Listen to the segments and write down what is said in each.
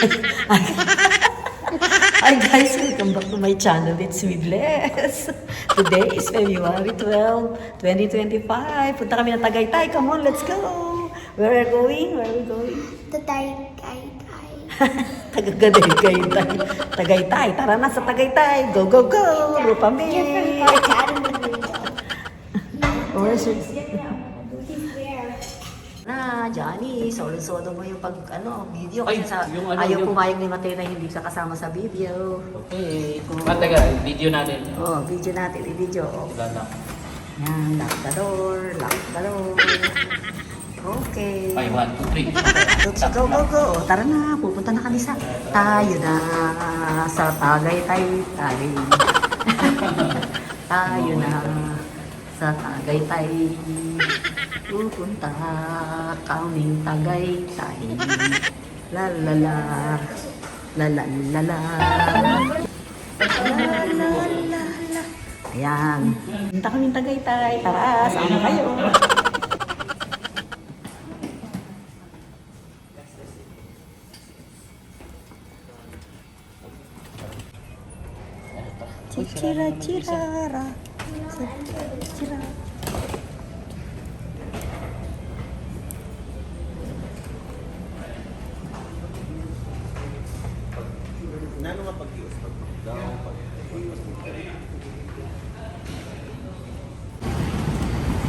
Hi guys, welcome back to my channel. It's me, Bless. Today is February 12, 2025. Punta kami ng Tagaytay. Come on, let's go. Where are we going? Where are we going? Tagaytay. Tagaytay. Tara na sa Tagaytay. Go, go, go. Rupami. Where's your... Na, Johnny, solo-solo mo yung video. Ay, Kasi yung ano, ayaw yung- pumayag ni Mateo na hindi ka kasama sa video. Okay. Taga, video natin. Oh, video natin, i-video. Diba na? Yan, lock the door. Okay. 5, 1, 2, 3. Let's go, go, go. Tara na, pupunta na kami sa tayo na sa Tagaytay. Tayo na sa Tagaytay. Pupunta kaming Tagaytay. La la la. La la la la. La la la la. Ayan. Punta kaming Tagaytay. Tara, sama kayo. Chira.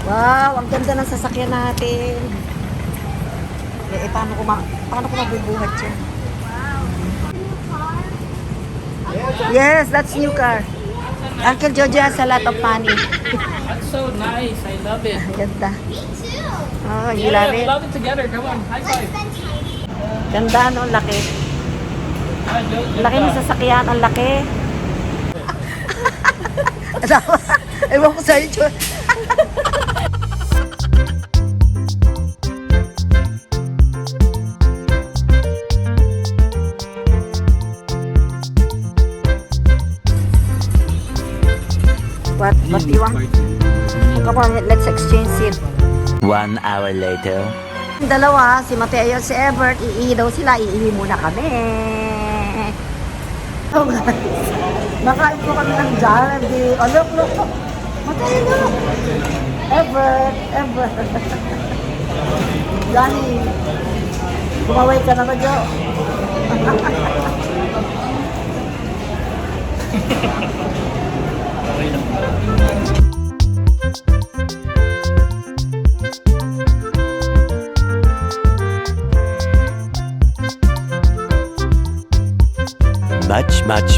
Wow, ang ganda ng sasakyan natin. Paano ko mabubuhat yan? Yes, that's new car. Uncle Jojo has a lot of money. That's so nice. I love it. Ang ganda. Me too. Oh, you Yeah, love we it? love it together. Come on, high five. Ganda, no? Laki. Ah, Joe, Laki ng sasakyan, ang laki. Ewan ko sa'yo, Jojo. What do you want? Come on, let's exchange it. 1 hour later. Yung dalawa, si Mateo at si Ebert, iihi daw sila, iihi muna kami. Oh guys, nakain po kami ng Jollibee. Oh, look. Mateo, look. Ebert. Johnny, kumaway ka na ba, Jo?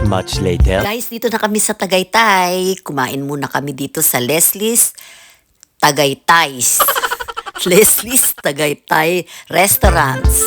Much later. Guys, dito na kami sa Tagaytay. Kumain muna kami dito sa Leslie's Tagaytay's. Leslie's Tagaytay Restaurants.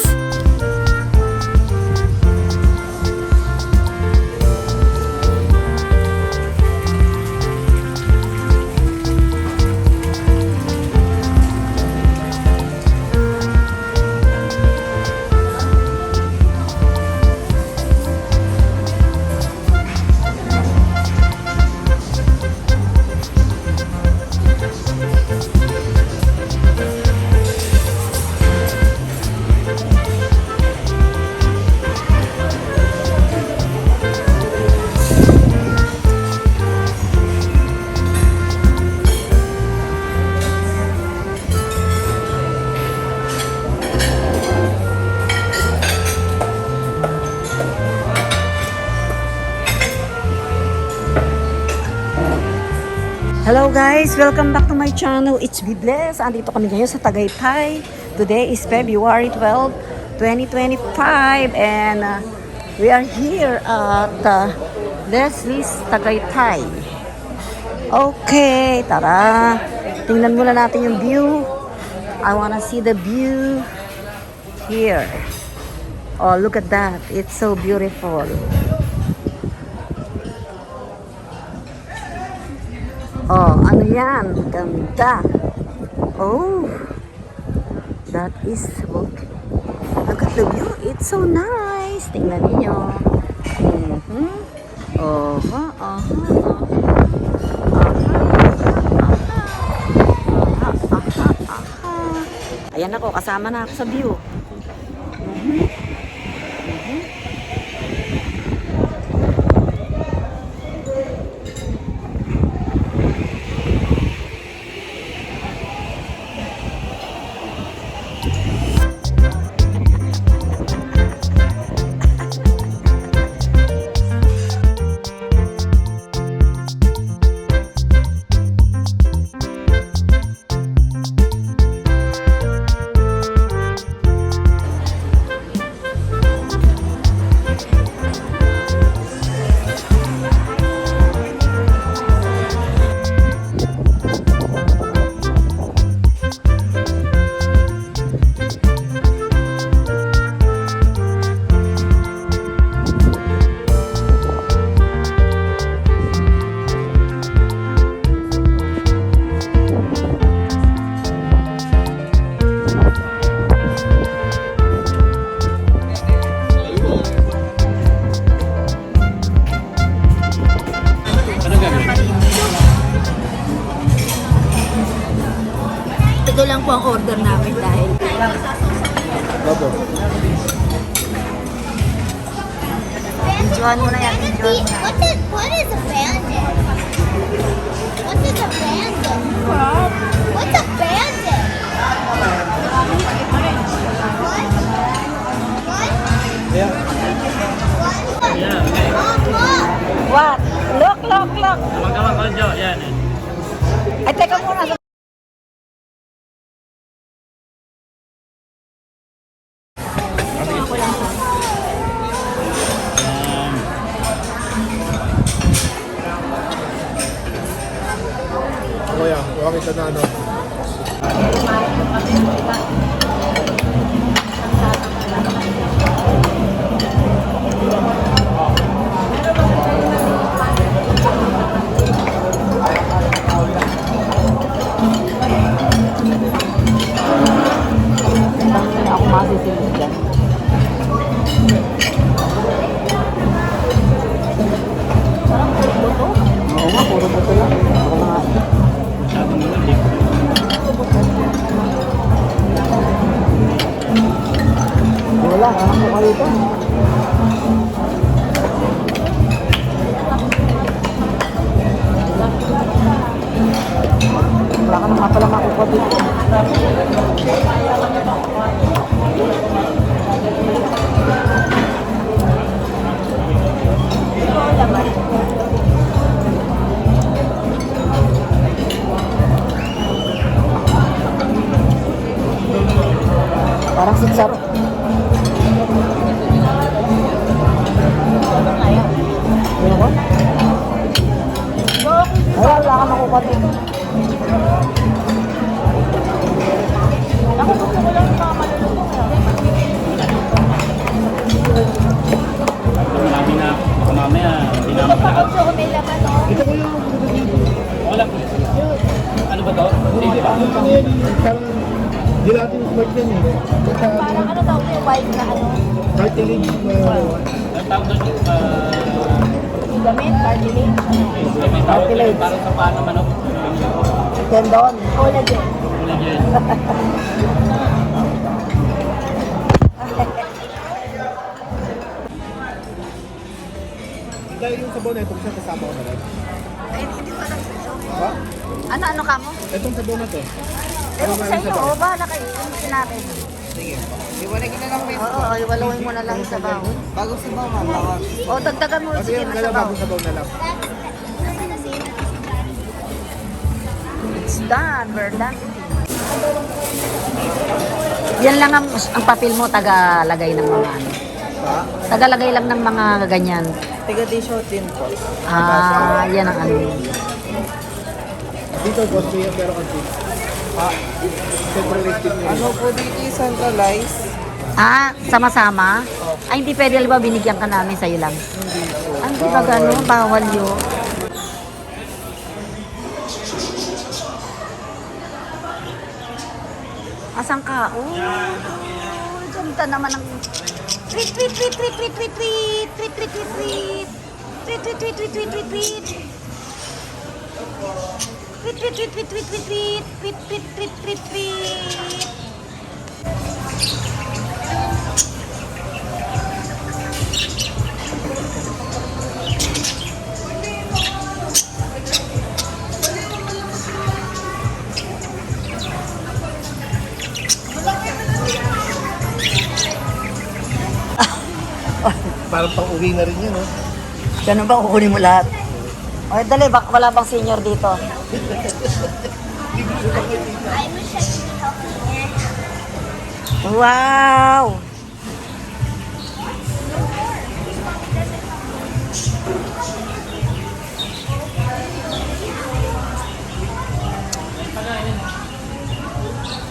Hello guys! Welcome back to my channel. It's me, Bless. Andito kami ngayon sa Tagaytay. Today is February 12, 2025 and we are here at Leslie's Tagaytay. Okay, tara. Tingnan muna natin yung view. I wanna see the view here. Oh, look at that. It's so beautiful. Oh, ano yan? Ganda. Oh, that is, look at the view. It's so nice. Tingnan niyo. Ayan ako, kasama na ako sa view. Videohan mo na yan. Videohan mo na. What is a bandit? What is a bandit? What's a bandit? Yeah, okay. What? Look, look, look. Kamang-kamang ko, Jo. Yan. Ay, teka muna. Kuya, kuha kita na ano. Ako masisilip dyan. Parang puro buto. Oo nga, puro buto lang. Ako na nga. Wala, anak ko kayo ito. Wala ka naman pala makukuha dito. Parang sitsaro. Ano ko? Wala ka makukuha dito. Ako gusto ko lang yung mga malulunod. Marami na. Baka mamaya, hindi na maglakad. Ito ko yung Wala. Ano ba to? Hindi ba? parang di natin smart yan eh. Parang ano daw yung white na ano? Cartilage. Ang tawag doon yung Gamit, cartilage. may tawag doon yung parang sa paano manok. Tendon. Collagen. Collagen. Dahil yung sabaw na ito, siya kasama ko na rin. Ay, hindi pa lang. Ha? Ano ka mo? Itong sabaw na to. Ewan ko sa inyo. O, bahala kayo. Gusto natin. Sige. Iwalay ko na lang po. Oo, iwaluhin mo na lang sa bawon. Bago si Mama, bawal. O, dagdagan mo. Kasi Sige yung na sa dalawa, bawon. bagong sabaw na lang. It's done. We're done. Yan lang ang papel mo, tagalagay ng mga ano. Pa? Tagalagay lang ng mga ganyan. Tiga-disho din po. Ah, yan ang ano. Dito, boss ko yan, pero kasi. Pa? Centralistic na yun. Ano po dito yung centralize? Ah, sama-sama? Ay, hindi pwede, alam ba, binigyan ka namin sa'yo lang. Hindi po. Ay, hindi ba gano'n? Bawal yun. Asan ka? Oh, ganda naman ang... Tweet, tweet, tweet, tweet, tweet, tweet, tweet, tweet, tweet, tweet, tweet. Tweet, tweet, tweet, tweet, tweet, tweet, tweet. Tweet, tweet, tweet, tweet, tweet, tweet, tweet. Tweet, tweet, tweet, tweet, tweet. Parang pang-uwi na rin yun, no? Ganun ba kukunin mo lahat? O, dali, baka wala bang senior dito? I wish I could help you. Wow!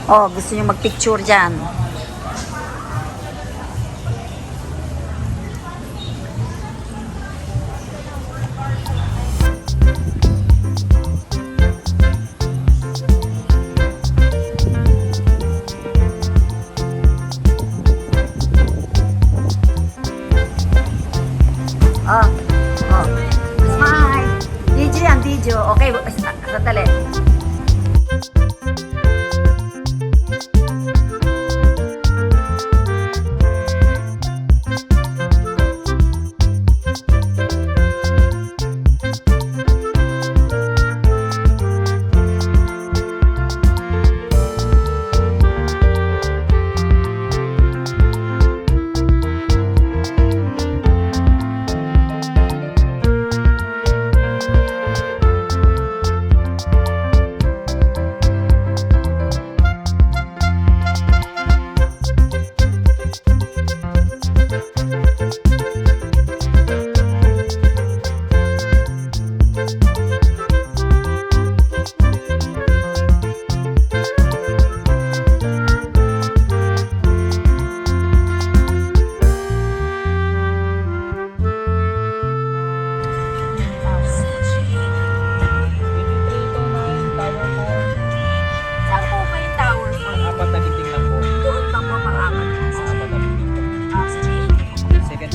Oh, gusto niyo mag-picture dyan. Oh, oh. Smile. DJ yan, DJ. Okay, sandali.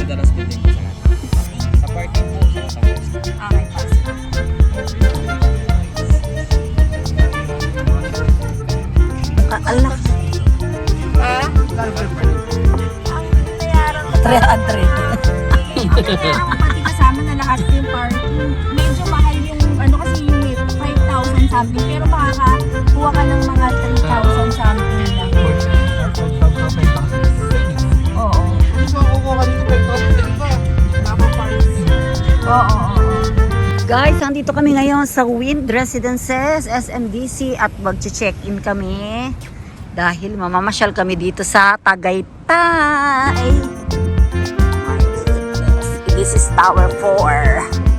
madalas ko din sa sa parking po sa Batangas. Okay, pass. Alak. Ha? Bayaran ko. 300. Bayaran ko pati kasama na lahat yung parking. Medyo mahal yung ano kasi yung 5,000 something. Pero makakakuha ka ng mga 3,000 something lang. Oo. Gusto ko kukuha ka dito, pagkakas ba? Napaparking. Oo. Guys, nandito kami ngayon sa Wind Residences, SMDC at magche-check-in kami dahil mamamasyal kami dito sa Tagaytay. This is Tower 4.